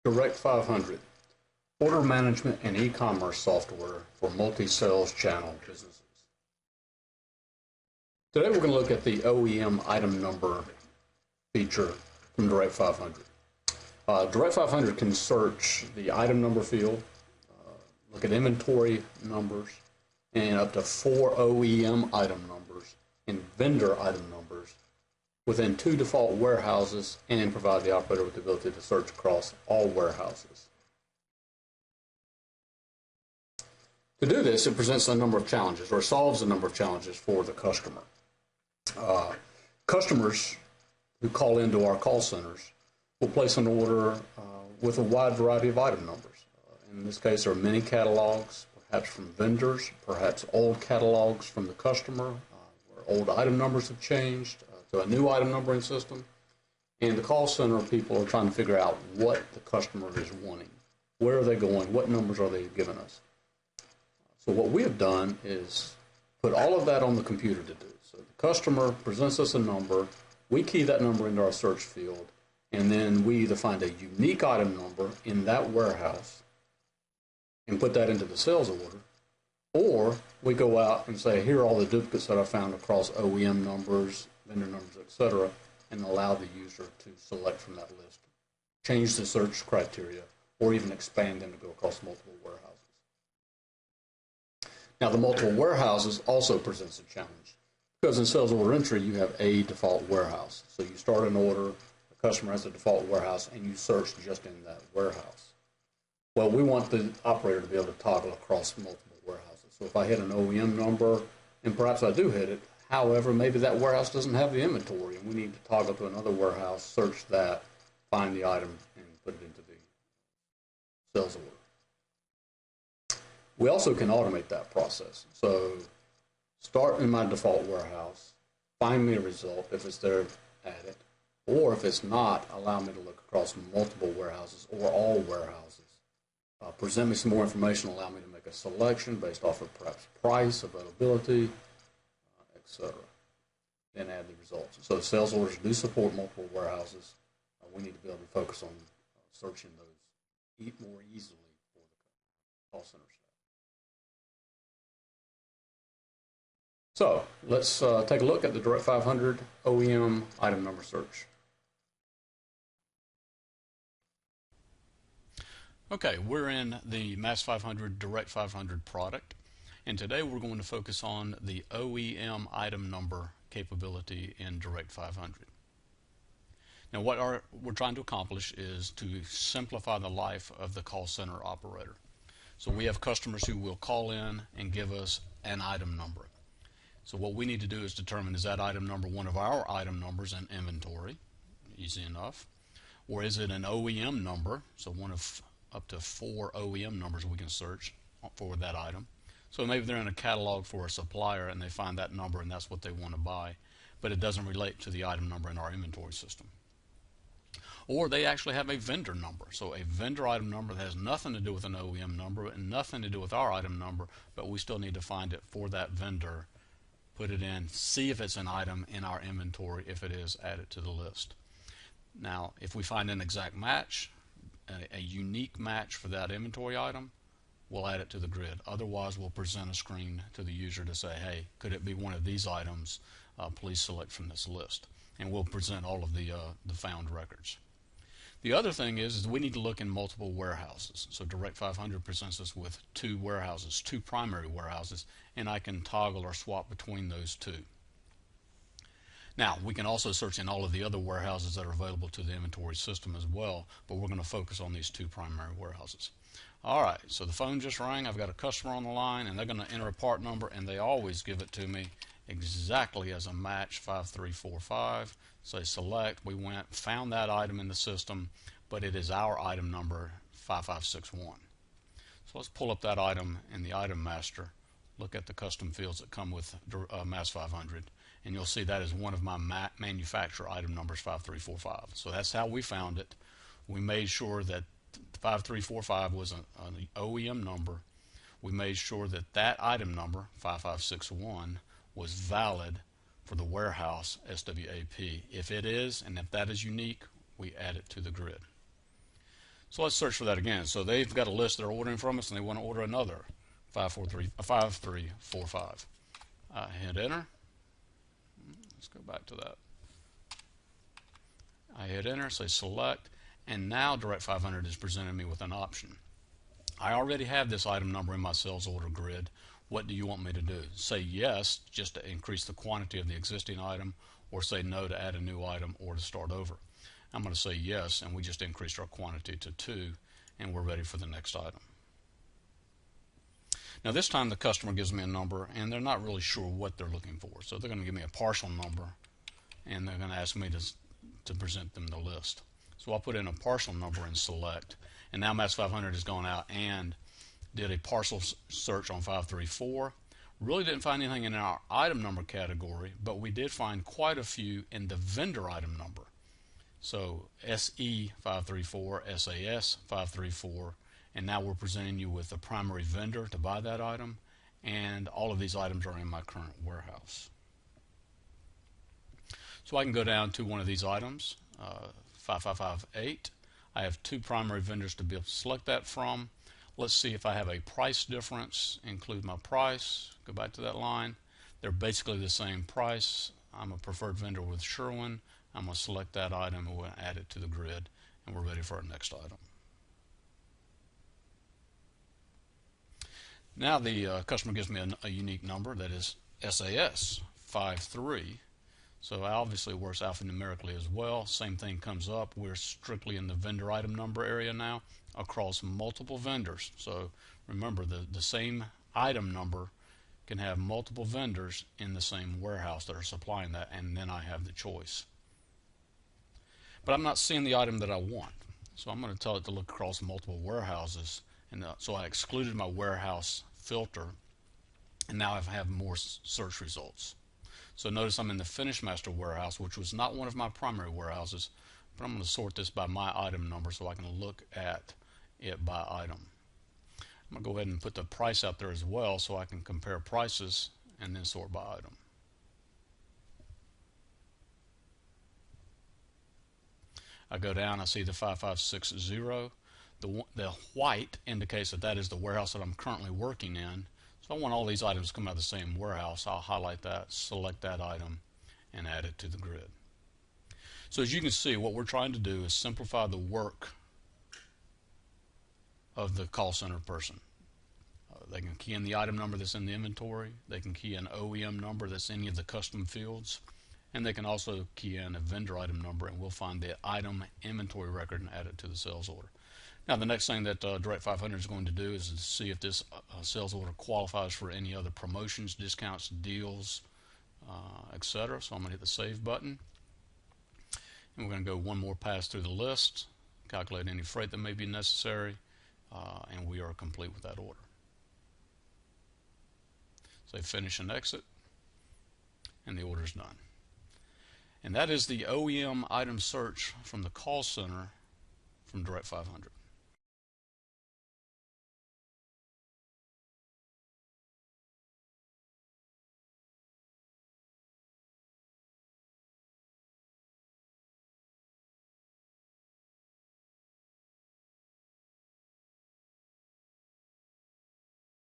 Direct 500, order management and e-commerce software for multi-sales channel businesses. Today we're going to look at the OEM item number feature from Direct 500. Direct 500 can search the item number field, look at inventory numbers, and up to 4 OEM item numbers and vendor item numbers within 2 default warehouses, and provide the operator with the ability to search across all warehouses. To do this, it presents a number of challenges, or solves a number of challenges for the customer. Customers who call into our call centers will place an order with a wide variety of item numbers. In this case, there are many catalogs, perhaps from vendors, perhaps old catalogs from the customer, where old item numbers have changed to a new item numbering system. And the call center people are trying to figure out what the customer is wanting. Where are they going? What numbers are they giving us? So what we have done is put all of that on the computer to do. So the customer presents us a number, we key that number into our search field, and then we either find a unique item number in that warehouse and put that into the sales order, or we go out and say, here are all the duplicates that I found across OEM numbers, vendor numbers, etc., and allow the user to select from that list, change the search criteria, or even expand them to go across multiple warehouses. Now, the multiple warehouses also presents a challenge, because in sales order entry, you have a default warehouse. So you start an order, the customer has a default warehouse, and you search just in that warehouse. Well, we want the operator to be able to toggle across multiple warehouses. So if I hit an OEM number, and perhaps I do hit it, however, maybe that warehouse doesn't have the inventory, and we need to toggle to another warehouse, search that, find the item, and put it into the sales order. We also can automate that process. So start in my default warehouse, find me a result. If it's there, add it. Or if it's not, allow me to look across multiple warehouses or all warehouses. Present me some more information, allow me to make a selection based off of perhaps price, availability, etc. Then add the results. So sales orders do support multiple warehouses. We need to be able to focus on searching those more easily for the call center staff. So let's take a look at the Direct 500 OEM item number search. Okay, we're in the Mass 500 Direct 500 product, and today we're going to focus on the OEM item number capability in Direct 500. Now what we're trying to accomplish is to simplify the life of the call center operator. So we have customers who will call in and give us an item number. So what we need to do is determine, is that item number one of our item numbers in inventory? Easy enough. Or is it an OEM number? So one of up to 4 OEM numbers we can search for that item. So maybe they're in a catalog for a supplier and they find that number and that's what they want to buy, but it doesn't relate to the item number in our inventory system. Or they actually have a vendor number. So a vendor item number that has nothing to do with an OEM number and nothing to do with our item number, but we still need to find it for that vendor, put it in, see if it's an item in our inventory. If it is, add it to the list. Now, if we find an exact match, a unique match for that inventory item, we'll add it to the grid. Otherwise, we'll present a screen to the user to say, hey, could it be one of these items? Please select from this list. And we'll present all of the found records. The other thing is we need to look in multiple warehouses. So Direct 500 presents us with 2 warehouses, 2 primary warehouses, and I can toggle or swap between those 2. Now, we can also search in all of the other warehouses that are available to the inventory system as well, but we're going to focus on these 2 primary warehouses. All right, so the phone just rang. I've got a customer on the line, and they're going to enter a part number, and they always give it to me exactly as a match, 5345. Say select. We went, found that item in the system, but it is our item number, 5561. So let's pull up that item in the item master, look at the custom fields that come with Mass 500, and you'll see that is one of my manufacturer item numbers, 5345. So that's how we found it. We made sure that 5345 was an OEM number. We made sure that that item number, 5561, was valid for the warehouse SWAP. If it is, and if that is unique, we add it to the grid. So let's search for that again. So they've got a list they're ordering from us, and they want to order another 5345. I hit enter. Let's go back to that. I hit enter, say select, and now Direct 500 is presenting me with an option. I already have this item number in my sales order grid. What do you want me to do? Say yes, just to increase the quantity of the existing item, or say no to add a new item or to start over. I'm going to say yes, and we just increased our quantity to 2, and we're ready for the next item. Now this time the customer gives me a number, and they're not really sure what they're looking for. So they're going to give me a partial number, and they're going to ask me to present them the list. So I'll put in a partial number and select, and now Mass 500 has gone out and did a partial search on 534. Really didn't find anything in our item number category, but we did find quite a few in the vendor item number. So SE 534, SAS 534, and now we're presenting you with the primary vendor to buy that item, and all of these items are in my current warehouse. So I can go down to one of these items, 5558. I have 2 primary vendors to be able to select that from. Let's see if I have a price difference. Include my price. Go back to that line. They're basically the same price. I'm a preferred vendor with Sherwin. I'm going to select that item and we're going to add it to the grid, and we're ready for our next item. Now the customer gives me a unique number that is SAS 53. So it obviously works alphanumerically as well. Same thing comes up. We're strictly in the vendor item number area now across multiple vendors. So remember, the same item number can have multiple vendors in the same warehouse that are supplying that, and then I have the choice. But I'm not seeing the item that I want. So I'm going to tell it to look across multiple warehouses. And so I excluded my warehouse filter, and now I have more search results. So notice I'm in the Finish Master warehouse, which was not one of my primary warehouses, but I'm going to sort this by my item number so I can look at it by item. I'm going to go ahead and put the price out there as well so I can compare prices and then sort by item. I go down, I see the 5560. The white indicates that that is the warehouse that I'm currently working in. So I want all these items to come out of the same warehouse. I'll highlight that, select that item, and add it to the grid. So as you can see, what we're trying to do is simplify the work of the call center person. They can key in the item number that's in the inventory. They can key in OEM number that's in any of the custom fields. And they can also key in a vendor item number, and we'll find the item inventory record and add it to the sales order. Now the next thing that Direct 500 is going to do is to see if this sales order qualifies for any other promotions, discounts, deals, etc. So I'm going to hit the Save button. And we're going to go one more pass through the list, calculate any freight that may be necessary, and we are complete with that order. Say Finish and Exit, and the order is done. And that is the OEM item search from the call center from Direct 500.